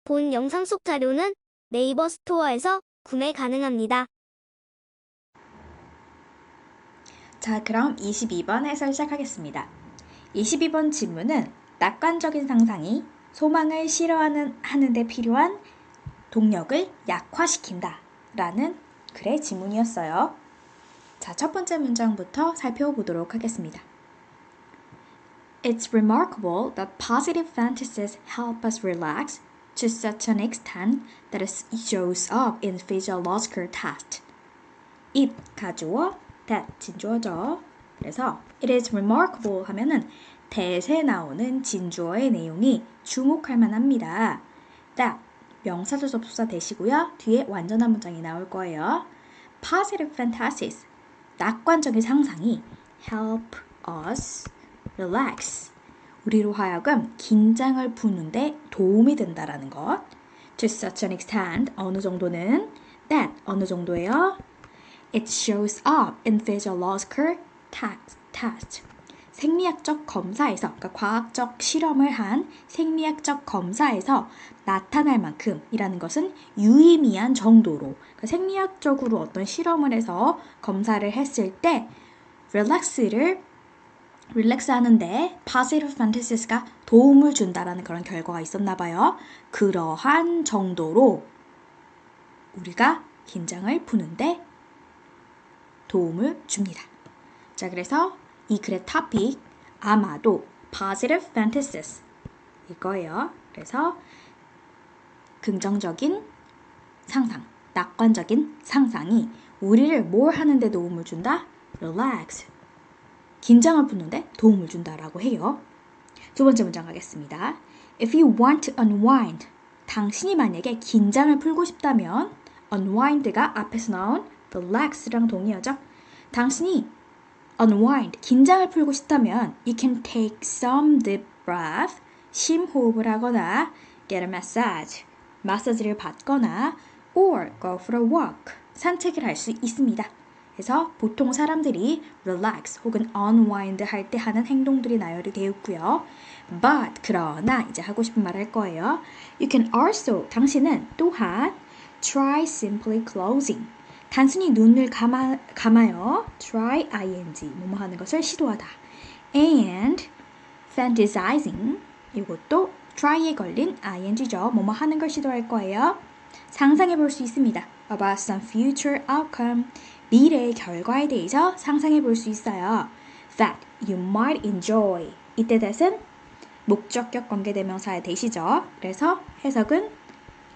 본 영상 속 자료는 네이버 스토어에서 구매 가능합니다. 자, 그럼 22번 해설 시작하겠습니다. 22번 질문은 낙관적인 상상이 소망을 실현하는데 필요한 동력을 약화시킨다 라는 글의 질문이었어요. 자, 첫 번째 문장부터 살펴보도록 하겠습니다. It's remarkable that positive fantasies help us relax to such an extent that it shows up in physiological tests. it 가주어, that 진주어죠. 그래서 it is remarkable 하면은 that에 나오는 진주어의 내용이 주목할 만합니다. that 명사절 접속사 대시고요. 뒤에 완전한 문장이 나올 거예요. positive fantasies 낙관적인 상상이 help us relax 우리로 하여금 긴장을 푸는데 도움이 된다라는 것. to such an extent 어느 정도는 that 어느 정도예요? It shows up in physiological tests. 생리학적 검사에서, 그러니까 과학적 실험을 한 생리학적 검사에서 나타날 만큼이라는 것은 유의미한 정도로, 그러니까 생리학적으로 어떤 실험을 해서 검사를 했을 때 릴렉스 하는데 positive fantasies가 도움을 준다라는 그런 결과가 있었나 봐요. 그러한 정도로 우리가 긴장을 푸는데 도움을 줍니다. 자, 그래서 이 글의 토픽 아마도 positive fantasies 이거예요. 그래서 긍정적인 상상, 낙관적인 상상이 우리를 뭘 하는데 도움을 준다? relax, 긴장을 푸는데 도움을 준다라고 해요. 두 번째 문장 가겠습니다. If you want to unwind, 당신이 만약에 긴장을 풀고 싶다면 unwind가 앞에서 나온 relax랑 동의어죠. 당신이 unwind, 긴장을 풀고 싶다면 you can take some deep breath, 심호흡을 하거나 get a massage, 마사지를 받거나 or go for a walk, 산책을 할 수 있습니다. 그래서 보통 사람들이 relax 혹은 unwind 할 때 하는 행동들이 나열이 되어 있고요. But 그러나 이제 하고 싶은 말 할 거예요. You can also 당신은 또한 try simply closing 단순히 눈을 감아요. try ing 뭐뭐 하는 것을 시도하다. and fantasizing 이것도 try에 걸린 ing죠. 뭐뭐 하는 걸 시도할 거예요. 상상해 볼 수 있습니다. about some future outcome 미래의 결과에 대해서 상상해 볼 수 있어요. that you might enjoy 이때 that은 목적격 관계대명사의 대시죠. 그래서 해석은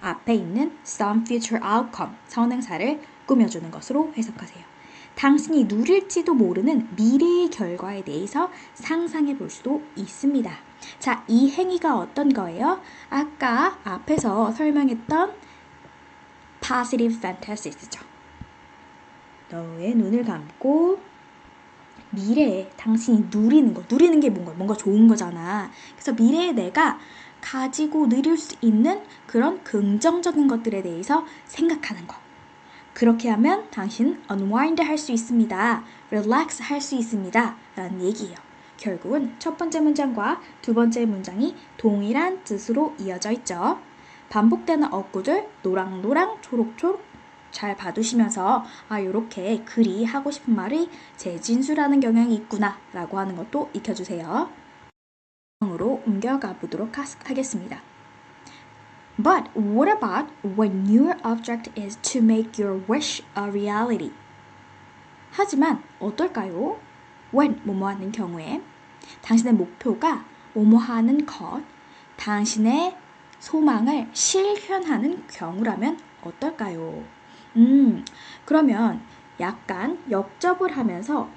앞에 있는 some future outcome 선행사를 꾸며주는 것으로 해석하세요. 당신이 누릴지도 모르는 미래의 결과에 대해서 상상해 볼 수도 있습니다. 자, 이 행위가 어떤 거예요? 아까 앞에서 설명했던 positive fantasies죠. 너의 눈을 감고 미래에 당신이 누리는 게 뭔가 좋은 거잖아. 그래서 미래에 내가 가지고 누릴 수 있는 그런 긍정적인 것들에 대해서 생각하는 거. 그렇게 하면 당신 unwind 할 수 있습니다. relax 할 수 있습니다. 라는 얘기예요. 결국은 첫 번째 문장과 두 번째 문장이 동일한 뜻으로 이어져 있죠. 반복되는 어구들 노랑노랑 초록초록 잘 봐두시면서 요렇게 글이 하고 싶은 말이 재진수라는 경향이 있구나 라고 하는 것도 익혀주세요. 으로 옮겨가 보도록 하겠습니다. But what about when your object is to make your wish a reality? 하지만 어떨까요? when 뭐뭐 하는 경우에 당신의 목표가 뭐뭐 하는 것, 당신의 소망을 실현하는 경우라면 어떨까요? 그러면 약간 역접을 하면서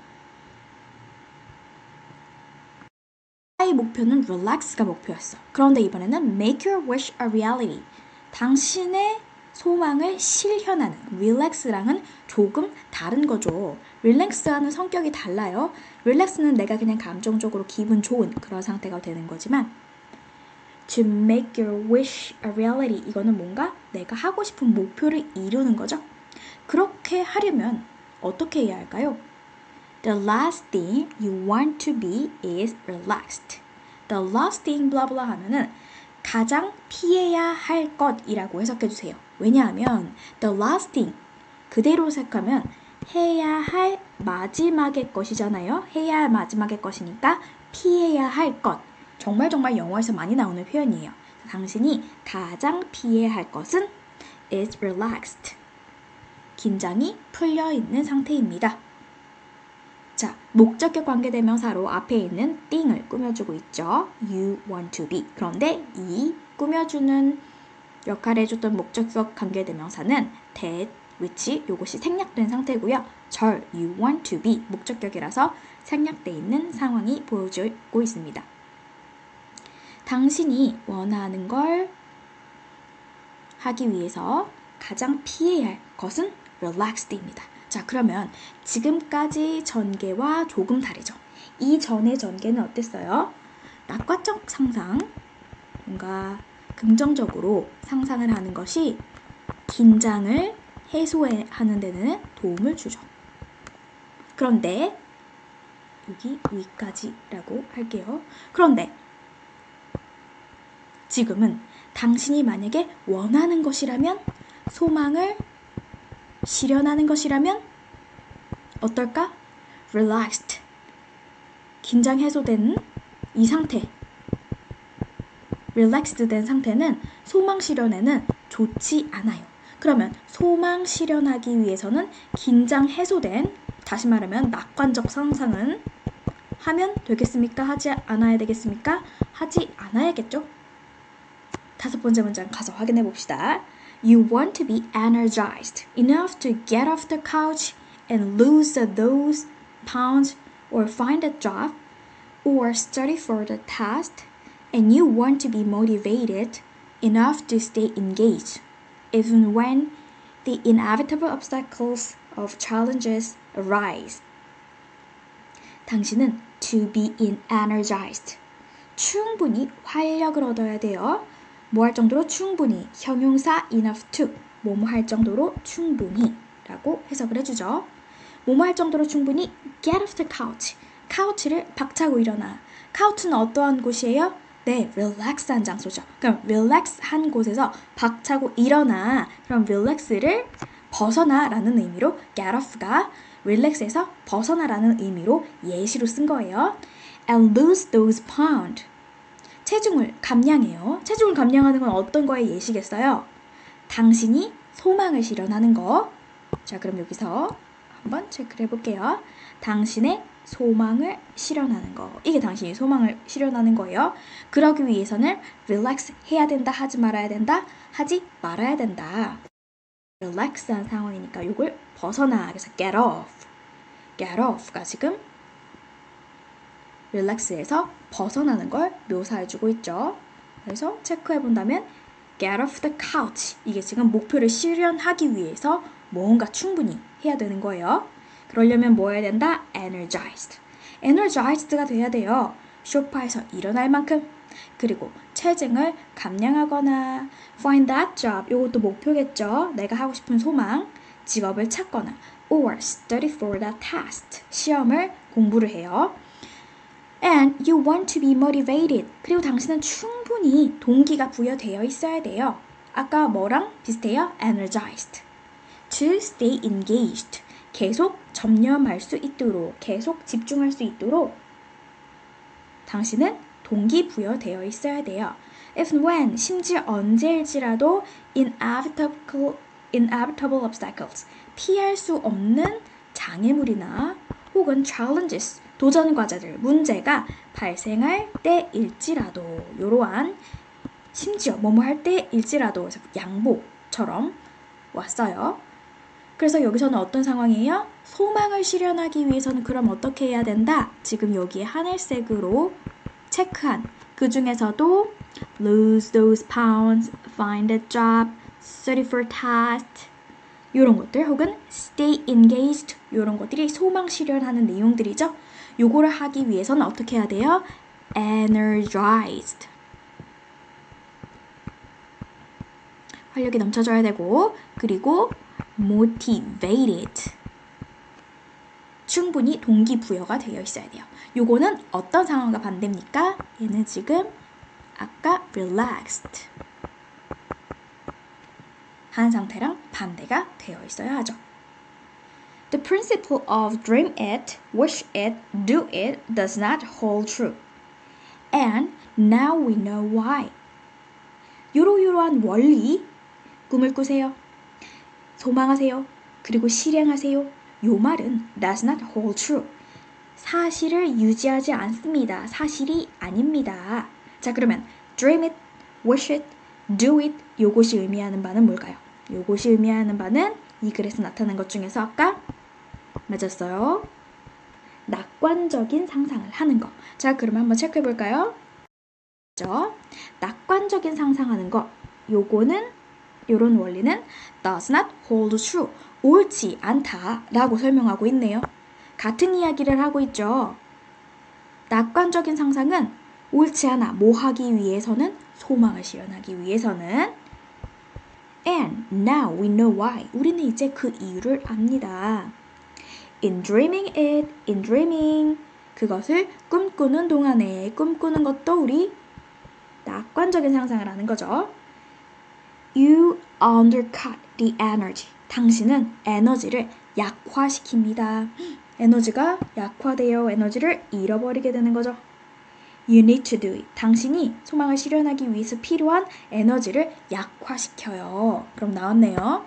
나의 목표는 relax가 목표였어. 그런데 이번에는 make your wish a reality. 당신의 소망을 실현하는 relax랑은 조금 다른 거죠. relax하는 성격이 달라요. relax는 내가 그냥 감정적으로 기분 좋은 그런 상태가 되는 거지만 to make your wish a reality 이거는 뭔가 내가 하고 싶은 목표를 이루는 거죠. 그렇게 하려면 어떻게 해야 할까요? The last thing you want to be is relaxed. The last thing blah blah 하면은 가장 피해야 할 것이라고 해석해주세요. 왜냐하면 the last thing 그대로 해석하면 해야 할 마지막의 것이잖아요. 해야 할 마지막의 것이니까 피해야 할 것. 정말 영어에서 많이 나오는 표현이에요. 당신이 가장 피해야 할 것은 is relaxed. 긴장이 풀려 있는 상태입니다. 자, 목적격 관계대명사로 앞에 있는 thing을 꾸며주고 있죠. You want to be. 그런데 이 꾸며주는 역할을 해줬던 목적격 관계대명사는 that, which 요것이 생략된 상태고요. 절, you want to be 목적격이라서 생략되어 있는 상황이 보여주고 있습니다. 당신이 원하는 걸 하기 위해서 가장 피해야 할 것은 relaxed입니다. 자, 그러면 지금까지 전개와 조금 다르죠. 이 전의 전개는 어땠어요? 낙관적 상상, 뭔가 긍정적으로 상상을 하는 것이 긴장을 해소하는 데는 도움을 주죠. 그런데 여기 위까지라고 할게요. 그런데 지금은 당신이 만약에 원하는 것이라면, 소망을 실현하는 것이라면 어떨까? relaxed. 긴장 해소된 이 상태. relaxed 된 상태는 소망 실현에는 좋지 않아요. 그러면 소망 실현하기 위해서는 긴장 해소된, 다시 말하면 낙관적 상상은 하면 되겠습니까? 하지 않아야 되겠습니까? 하지 않아야겠죠? 다섯 번째 문장 가서 확인해 봅시다. You want to be energized enough to get off the couch and lose those pounds or find a job or study for the test, and you want to be motivated enough to stay engaged even when the inevitable obstacles of challenges arise. 당신은 to be energized. 충분히 활력을 얻어야 돼요. 뭐 할 정도로 충분히, 형용사 enough to, 뭐뭐 할 정도로 충분히 라고 해석을 해주죠. 뭐뭐 할 정도로 충분히 get off the couch. 카우치를 박차고 일어나. 카우치는 어떠한 곳이에요? 네, 릴렉스한 장소죠. 그럼 릴렉스한 곳에서 박차고 일어나. 그럼 릴렉스를 벗어나라는 의미로 get off가 릴렉스에서 벗어나라는 의미로 예시로 쓴 거예요. And lose those pounds. 체중을 감량해요. 체중을 감량하는 건 어떤 거에 예시겠어요? 당신이 소망을 실현하는 거. 자, 그럼 여기서 한번 체크를 해볼게요. 당신의 소망을 실현하는 거. 이게 당신이 소망을 실현하는 거예요. 그러기 위해서는 relax 해야 된다, 하지 말아야 된다, 하지 말아야 된다. relax한 상황이니까 이걸 벗어나. 그래서 get off. get off가 지금 relax에서 벗어나는 걸 묘사해주고 있죠. 그래서 체크해본다면 get off the couch. 이게 지금 목표를 실현하기 위해서 뭔가 충분히 해야 되는 거예요. 그러려면 뭐 해야 된다? energized. energized가 돼야 돼요. 소파에서 일어날 만큼. 그리고 체증을 감량하거나 find that job. 이것도 목표겠죠. 내가 하고 싶은 소망, 직업을 찾거나 or study for that test. 시험을 공부를 해요. And you want to be motivated. 그리고 당신은 충분히 동기가 부여되어 있어야 돼요. 아까 뭐랑 비슷해요? energized. To stay engaged. 계속 전념할 수 있도록, 계속 집중할 수 있도록 당신은 동기부여되어 있어야 돼요. If when, 심지어 언제일지라도 inevitable obstacles, 피할 수 없는 장애물이나 혹은 challenges, 도전 과제들, 문제가 발생할 때일지라도, 이러한 심지어 뭐뭐 할 때일지라도 양보처럼 왔어요. 그래서 여기서는 어떤 상황이에요? 소망을 실현하기 위해서는 그럼 어떻게 해야 된다? 지금 여기에 하늘색으로 체크한 그 중에서도 lose those pounds, find a job, study for test 이런 것들 혹은 stay engaged 이런 것들이 소망 실현하는 내용들이죠. 요거를 하기 위해서는 어떻게 해야 돼요? energized. 활력이 넘쳐줘야 되고 그리고 motivated. 충분히 동기부여가 되어 있어야 돼요. 요거는 어떤 상황과 반대입니까? 얘는 지금 아까 relaxed 한 상태랑 반대가 되어 있어야 하죠. The principle of dream it, wish it, do it does not hold true. And now we know why. 요러요러한 원리, 꿈을 꾸세요. 소망하세요. 그리고 실행하세요. 요 말은 does not hold true. 사실을 유지하지 않습니다. 사실이 아닙니다. 자, 그러면 dream it, wish it, do it 요것이 의미하는 바는 뭘까요? 요것이 의미하는 바는 이 글에서 나타난 것 중에서 아까 맞았어요. 낙관적인 상상을 하는 거. 자, 그러면 한번 체크해 볼까요? 낙관적인 상상하는 거. 요거는 요런 원리는 does not hold true. 옳지 않다라고 설명하고 있네요. 같은 이야기를 하고 있죠. 낙관적인 상상은 옳지 않아. 뭐 하기 위해서는? 소망을 실현하기 위해서는. And now we know why. 우리는 이제 그 이유를 압니다. In dreaming it, in dreaming. 그것을 꿈꾸는 동안에 꿈꾸는 것도 우리 낙관적인 상상을 하는 거죠. You undercut the energy. 당신은 에너지를 약화시킵니다. 에너지가 약화되어 에너지를 잃어버리게 되는 거죠. You need to do it. 당신이 소망을 실현하기 위해서 필요한 에너지를 약화시켜요. 그럼 나왔네요.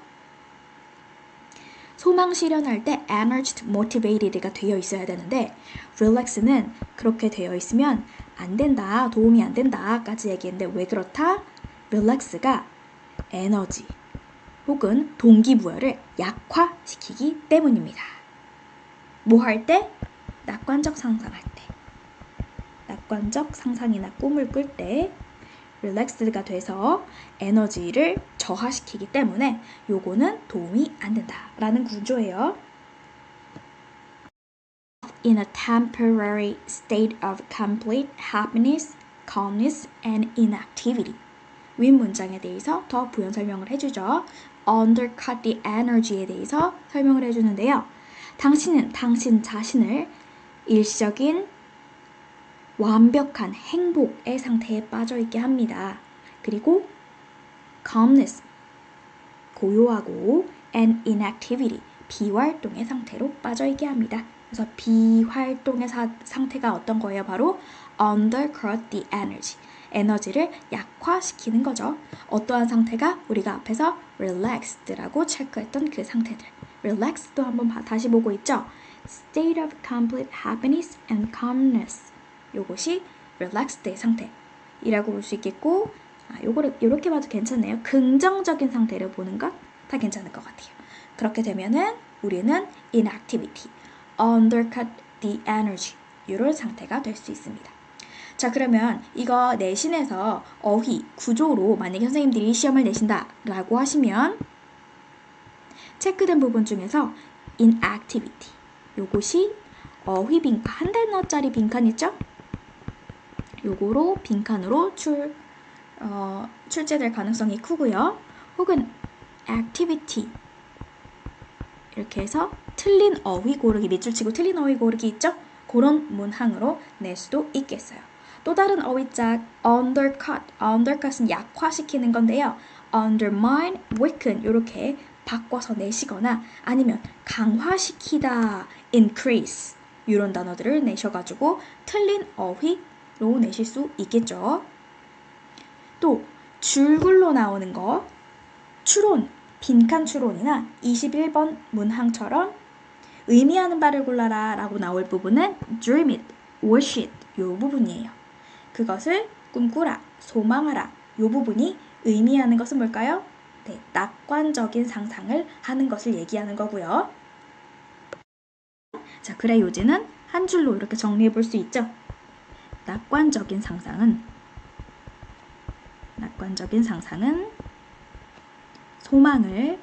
소망 실현할 때 energy motivated가 되어 있어야 되는데 relax는 그렇게 되어 있으면 안 된다, 도움이 안 된다까지 얘기했는데 왜 그렇다? relax가 에너지 혹은 동기부여를 약화시키기 때문입니다. 뭐 할 때? 낙관적 상상할 때. 낙관적 상상이나 꿈을 꿀 때 릴렉스가 돼서 에너지를 저하시키기 때문에 요거는 도움이 안 된다라는 구조예요. In a temporary state of complete happiness, calmness, and inactivity. 윗 문장에 대해서 더 부연 설명을 해주죠. Undercut the energy에 대해서 설명을 해주는데요. 당신은 당신 자신을 일시적인 완벽한 행복의 상태에 빠져있게 합니다. 그리고 calmness, 고요하고 and inactivity, 비활동의 상태로 빠져있게 합니다. 그래서 비활동의 상태가 어떤 거예요? 바로 undercut the energy, 에너지를 약화시키는 거죠. 어떠한 상태가? 우리가 앞에서 relaxed라고 체크했던 그 상태들. relaxed도 한번 다시 보고 있죠? state of complete happiness and calmness. 요것이 relaxed의 상태이라고 볼 수 있겠고, 요거를 이렇게 봐도 괜찮네요. 긍정적인 상태를 보는 것 다 괜찮을 것 같아요. 그렇게 되면은 우리는 inactivity, undercut the energy 이런 상태가 될 수 있습니다. 자, 그러면 이거 내신에서 어휘, 구조로 만약에 선생님들이 시험을 내신다라고 하시면 체크된 부분 중에서 inactivity 요것이 어휘 빈칸, 한 단어짜리 빈칸 있죠? 요거로 빈칸으로 출제될 가능성이 크고요. 혹은 activity 이렇게 해서 틀린 어휘 고르기, 밑줄 치고 틀린 어휘 고르기 있죠? 그런 문항으로 낼 수도 있겠어요. 또 다른 어휘짝 undercut은 약화시키는 건데요. undermine, weaken 이렇게 바꿔서 내시거나 아니면 강화시키다, increase 이런 단어들을 내셔가지고 틀린 어휘로 내실 수 있겠죠. 또 줄글로 나오는 거 추론, 빈칸 추론이나 21번 문항처럼 의미하는 바를 골라라 라고 나올 부분은 dream it, wish it 요 부분이에요. 그것을 꿈꾸라, 소망하라 요 부분이 의미하는 것은 뭘까요? 네, 낙관적인 상상을 하는 것을 얘기하는 거고요. 자, 그래 요지는 한 줄로 이렇게 정리해 볼 수 있죠. 낙관적인 상상은 소망을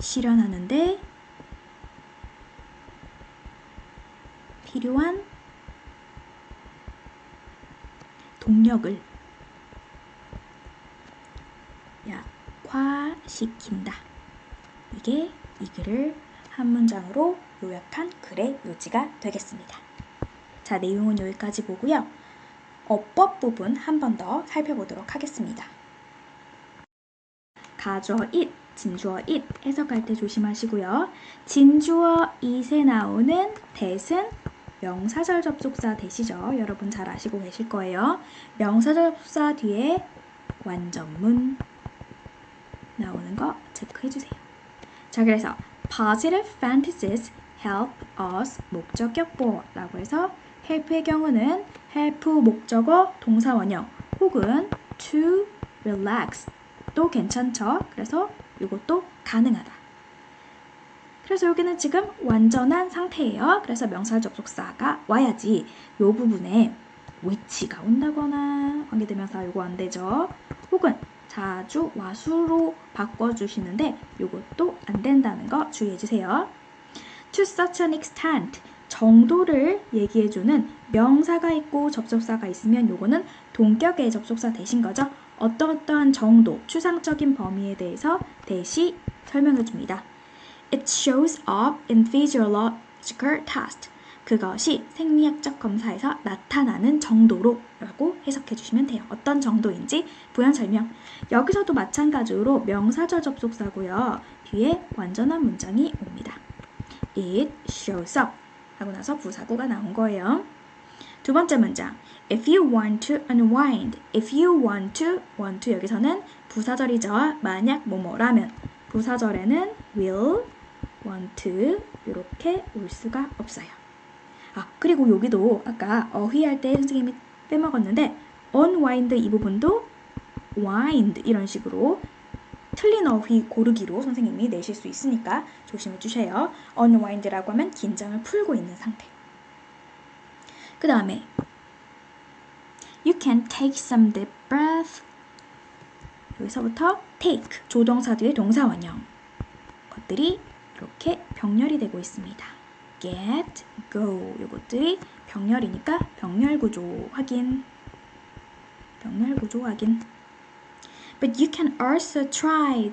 실현하는데 필요한 동력을 약화시킨다. 이게 이 글을 한 문장으로 요약한 글의 요지가 되겠습니다. 자, 내용은 여기까지 보고요. 어법 부분 한 번 더 살펴보도록 하겠습니다. 가주어 it, 진주어 it 해석할 때 조심하시고요. 진주어 it에 나오는 that은 명사절 접속사 that이죠. 여러분 잘 아시고 계실 거예요. 명사절 접속사 뒤에 완전문 나오는 거 체크해주세요. 자, 그래서 positive fantasies help us 목적격 보어라고 해서 help의 경우는 help 목적어 동사 원형 혹은 to relax 또 괜찮죠. 그래서 이것도 가능하다. 그래서 여기는 지금 완전한 상태예요. 그래서 명사 접속사가 와야지 이 부분에 which가 온다거나 관계대명사 요거 안 되죠. 혹은 자주 와수로 바꿔주시는데 이것도 안 된다는 거 주의해주세요. To such an extent 정도를 얘기해주는 명사가 있고 접속사가 있으면 요거는 동격의 접속사 대신 거죠. 어떠한 정도, 추상적인 범위에 대해서 대시 설명해줍니다. It shows up in physiological test. 그것이 생리학적 검사에서 나타나는 정도로 라고 해석해 주시면 돼요. 어떤 정도인지 부연 설명. 여기서도 마찬가지로 명사절 접속사고요. 뒤에 완전한 문장이 옵니다. It shows up 하고 나서 부사구가 나온 거예요. 두 번째 문장. If you want to unwind. If you want to 여기서는 부사절이죠. 만약 뭐뭐라면 부사절에는 will, want to 이렇게 올 수가 없어요. 그리고 여기도 아까 어휘할 때 선생님이 빼먹었는데 unwind 이 부분도 wind 이런 식으로 틀린 어휘 고르기로 선생님이 내실 수 있으니까 조심해 주세요. unwind라고 하면 긴장을 풀고 있는 상태. 그 다음에 You can take some deep breath. 여기서부터 take 조동사 뒤에 동사 원형 것들이 이렇게 병렬이 되고 있습니다. get, go 이것들이 병렬이니까 병렬 구조 확인. But you can also try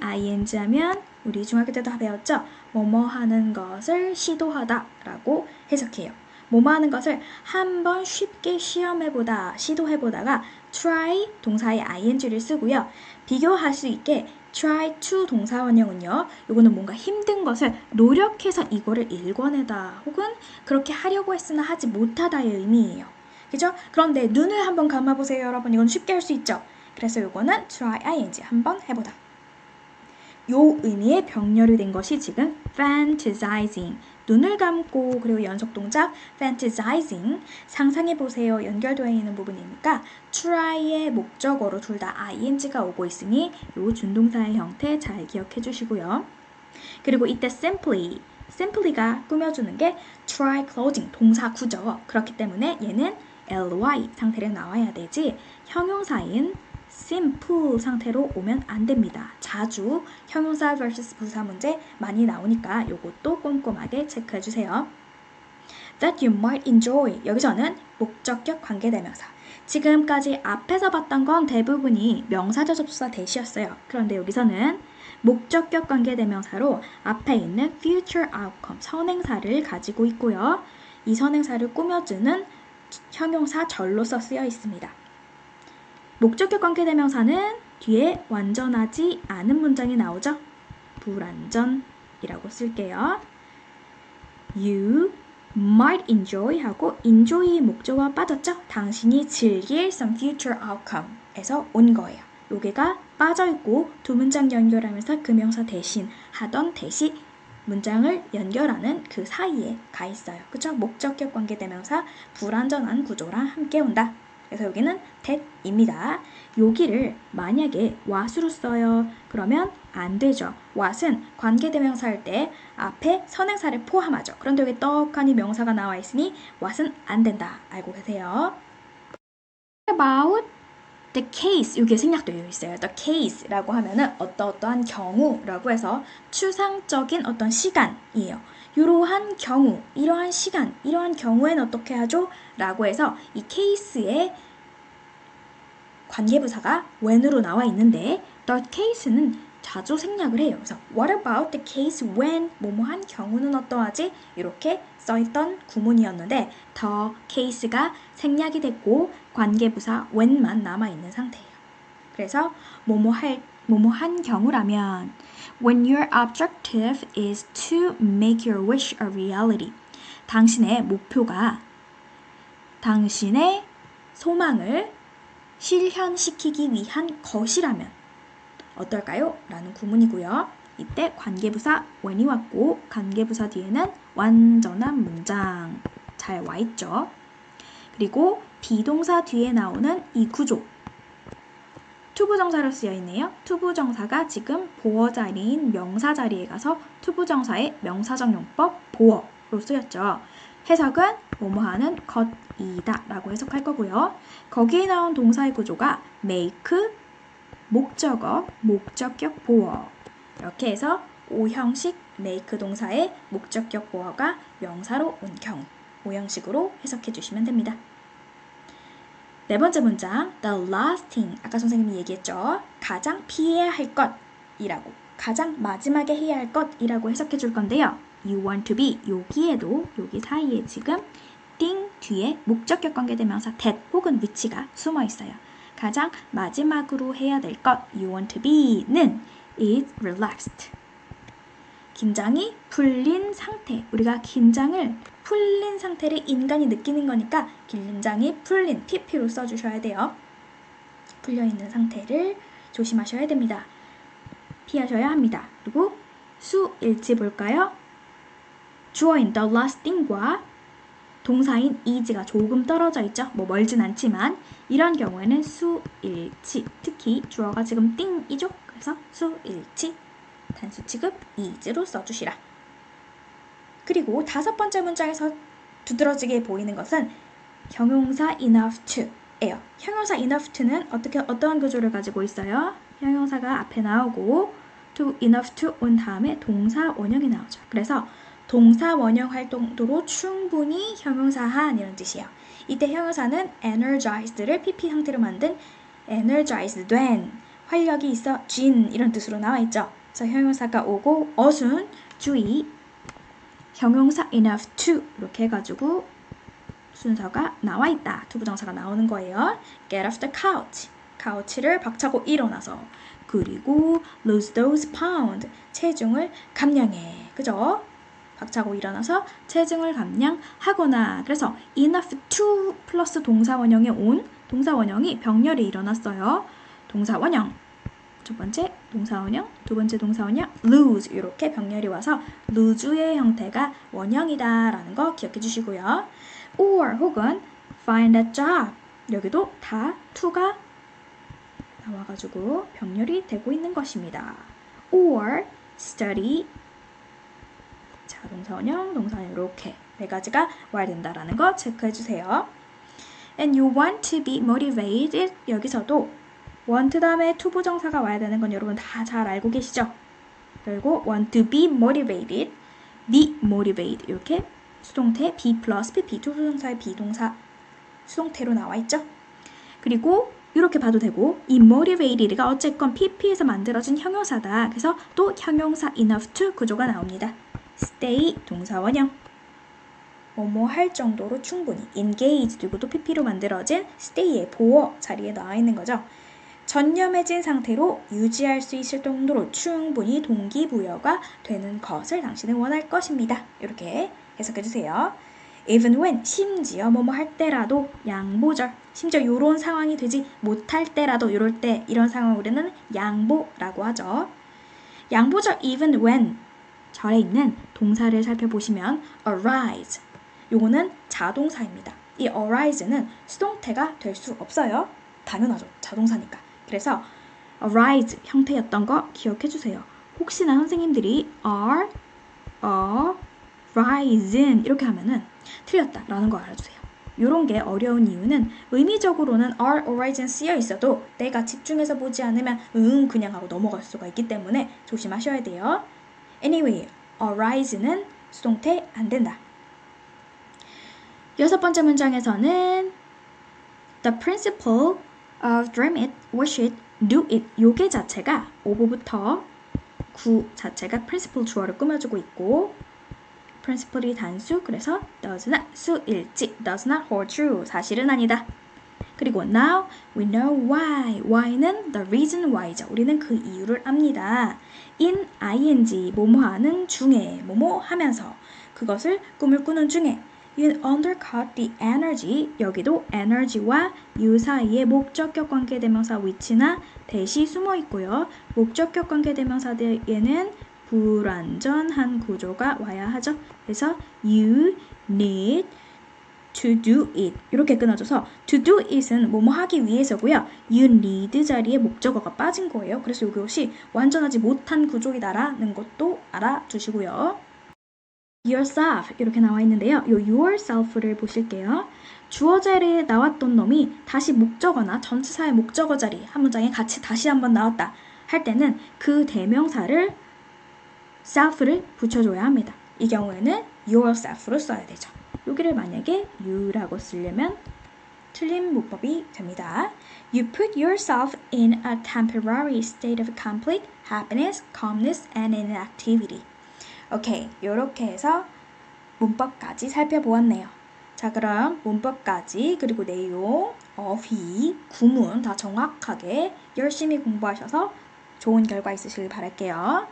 ing 하면 우리 중학교 때도 배웠죠? 뭐뭐 하는 것을 시도하다 라고 해석해요. 뭐뭐 하는 것을 한번 쉽게 시험해보다, 시도해보다가 try 동사의 ing를 쓰고요. 비교할 수 있게 try to 동사 원형은요. 이거는 뭔가 힘든 것을 노력해서 이거를 읽어내다 혹은 그렇게 하려고 했으나 하지 못하다의 의미예요. 그죠? 그런데 눈을 한번 감아보세요, 여러분. 이건 쉽게 할 수 있죠? 그래서 이거는 try ing 한번 해보다. 요 의미의 병렬이 된 것이 지금 fantasizing 눈을 감고 그리고 연속 동작 fantasizing 상상해보세요 연결되어 있는 부분이니까 try의 목적어로 둘 다 ing가 오고 있으니 요 준동사의 형태 잘 기억해 주시고요. 그리고 이때 simply가 꾸며주는 게 try clothing 동사 구죠. 그렇기 때문에 얘는 ly 상태로 나와야 되지 형용사인 simple 상태로 오면 안 됩니다. 자주 형용사 vs 부사 문제 많이 나오니까 요것도 꼼꼼하게 체크해 주세요. That you might enjoy 여기서는 목적격 관계대명사 지금까지 앞에서 봤던 건 대부분이 명사절 접속사 대시였어요. 그런데 여기서는 목적격 관계대명사로 앞에 있는 future outcome 선행사를 가지고 있고요. 이 선행사를 꾸며주는 형용사 절로서 쓰여 있습니다. 목적격 관계대명사는 뒤에 완전하지 않은 문장이 나오죠. 불완전이라고 쓸게요. You might enjoy 하고 enjoy 목적어가 빠졌죠. 당신이 즐길 some future outcome 에서 온 거예요. 여기가 빠져있고 두 문장 연결하면서 그 명사 대신 하던 대시 문장을 연결하는 그 사이에 가 있어요. 그쵸? 목적격 관계대명사 불완전한 구조랑 함께 온다. 그래서 여기는 that입니다. 여기를 만약에 what으로 써요. 그러면 안 되죠. what은 관계대명사일 때 앞에 선행사를 포함하죠. 그런데 여기 떡하니 명사가 나와 있으니 what은 안 된다. 알고 계세요? About the case, 이게 생략되어 있어요. The case라고 하면은 어떠한 경우라고 해서 추상적인 어떤 시간이에요. 이러한 경우, 이러한 시간, 이러한 경우에는 어떻게 하죠? 라고 해서 이 케이스의 관계부사가 when으로 나와 있는데 the case는 자주 생략을 해요. 그래서 what about the case when 뭐뭐한 경우는 어떠하지? 이렇게 써있던 구문이었는데 더 case가 생략이 됐고 관계부사 when만 남아있는 상태예요. 그래서 뭐뭐한 경우라면 when your objective is to make your wish a reality 당신의 목표가 당신의 소망을 실현시키기 위한 것이라면 어떨까요? 라는 구문이고요. 이때 관계부사 when이 왔고 관계부사 뒤에는 완전한 문장 잘 와있죠. 그리고 비동사 뒤에 나오는 이 구조 투부정사로 쓰여있네요. 투부정사가 지금 보어 자리인 명사 자리에 가서 투부정사의 명사적 용법 보어로 쓰였죠. 해석은 뭐뭐하는 것이다 라고 해석할 거고요. 거기에 나온 동사의 구조가 make, 목적어, 목적격 보어 이렇게 해서 오형식 make 동사의 목적격 보어가 명사로 온 경우 오형식으로 해석해 주시면 됩니다. 네 번째 문장 the last thing 아까 선생님이 얘기했죠. 가장 피해야 할 것이라고 가장 마지막에 해야 할 것이라고 해석해 줄 건데요. you want to be 여기에도 여기 사이에 지금 thing 뒤에 목적격 관계대명사 that 혹은 which가 숨어 있어요. 가장 마지막으로 해야 될 것 you want to be는 is relaxed. 긴장이 풀린 상태. 우리가 긴장을 풀린 상태를 인간이 느끼는 거니까 긴장이 풀린 pp로 써주셔야 돼요. 풀려있는 상태를 조심하셔야 됩니다. 피하셔야 합니다. 그리고 수일치 볼까요? 주어인 the last thing과 동사인 is가 조금 떨어져 있죠. 뭐 멀진 않지만 이런 경우에는 수일치 특히 주어가 지금 띵이죠. 그래서 수일치 단수 취급 is로 써주시라. 그리고 다섯 번째 문장에서 두드러지게 보이는 것은 형용사 enough to예요. 형용사 enough to는 어떠한 구조를 가지고 있어요? 형용사가 앞에 나오고 to enough to 온 다음에 동사 원형이 나오죠. 그래서 동사 원형 활동도로 충분히 형용사한 이런 뜻이에요. 이때 형용사는 energized를 pp 상태로 만든 energized 된 활력이 있어 진 이런 뜻으로 나와 있죠. 그래서 형용사가 오고 어순 주의 형용사 enough to 이렇게 해가지고 순서가 나와 있다. 투부정사가 나오는 거예요. Get off the couch. couch를 박차고 일어나서 그리고 lose those pounds. 체중을 감량해. 그죠? 박차고 일어나서 체중을 감량하거나 그래서 enough to 플러스 동사 원형에 온 동사 원형이 병렬이 일어났어요. 동사 원형 첫 번째 동사 원형, 두 번째 동사 원형 lose 이렇게 병렬이 와서 lose의 형태가 원형이다 라는 거 기억해 주시고요. or 혹은 find a job 여기도 다 to가 나와가지고 병렬이 되고 있는 것입니다. or study 자 동사 원형, 동사 원형 이렇게 네 가지가 와야 된다라는 거 체크해 주세요. And you want to be motivated 여기서도 want 다음에 투부정사가 와야 되는 건 여러분 다 잘 알고 계시죠? 그리고 want to be motivated, be motivated 이렇게 수동태 be plus pp 투부정사의 비동사 수동태로 나와 있죠? 그리고 이렇게 봐도 되고 이 motivated가 어쨌건 pp에서 만들어진 형용사다. 그래서 또 형용사 enough to 구조가 나옵니다. stay 동사 원형 뭐뭐 할 정도로 충분히 engaged 이것도 pp로 만들어진 stay의 보어 자리에 나와 있는 거죠. 전념해진 상태로 유지할 수 있을 정도로 충분히 동기부여가 되는 것을 당신은 원할 것입니다. 이렇게 해석해주세요. Even when, 심지어 뭐뭐 할 때라도 양보절, 심지어 이런 상황이 되지 못할 때라도 이럴 때 이런 상황을 우리는 양보라고 하죠. 양보절 even when 절에 있는 동사를 살펴보시면 arise, 요거는 자동사입니다. 이 arise는 수동태가 될 수 없어요. 당연하죠. 자동사니까. 그래서 arise 형태였던 거 기억해 주세요. 혹시나 선생님들이 are, risen 이렇게 하면은 틀렸다라는 거 알아주세요. 이런 게 어려운 이유는 의미적으로는 are, risen 쓰여 있어도 내가 집중해서 보지 않으면 그냥 하고 넘어갈 수가 있기 때문에 조심하셔야 돼요. Anyway, arise는 수동태 안 된다. 여섯 번째 문장에서는 the principle of dream it, wish it, do it 요게 자체가 오브부터 구 자체가 principal 주어를 꾸며주고 있고 principal이 단수 그래서 does not 수일지 does not hold true 사실은 아니다. 그리고 now we know why. why는 the reason why죠. 우리는 그 이유를 압니다. in ing 뭐뭐하는 중에 뭐뭐 하면서 그것을 꿈을 꾸는 중에 you undercut the energy 여기도 energy와 you 사이에 목적격 관계대명사 위치나 대시 숨어 있고요. 목적격 관계대명사에는 불완전한 구조가 와야 하죠. 그래서 you need to do it 이렇게 끊어줘서 to do it은 뭐뭐 하기 위해서고요. you need 자리에 목적어가 빠진 거예요. 그래서 이것이 완전하지 못한 구조이다라는 것도 알아두시고요. yourself 이렇게 나와 있는데요. 요 yourself를 보실게요. 주어 자리에 나왔던 놈이 다시 목적어나 전치사의 목적어 자리 한 문장에 같이 다시 한번 나왔다 할 때는 그 대명사를 self를 붙여줘야 합니다. 이 경우에는 yourself로 써야 되죠. 여기를 만약에 you라고 쓰려면 틀린 문법이 됩니다. You put yourself in a temporary state of complete happiness, calmness, and inactivity. 오케이, 이렇게 해서 문법까지 살펴보았네요. 자, 그럼 문법까지 그리고 내용, 어휘, 구문 다 정확하게 열심히 공부하셔서 좋은 결과 있으시길 바랄게요.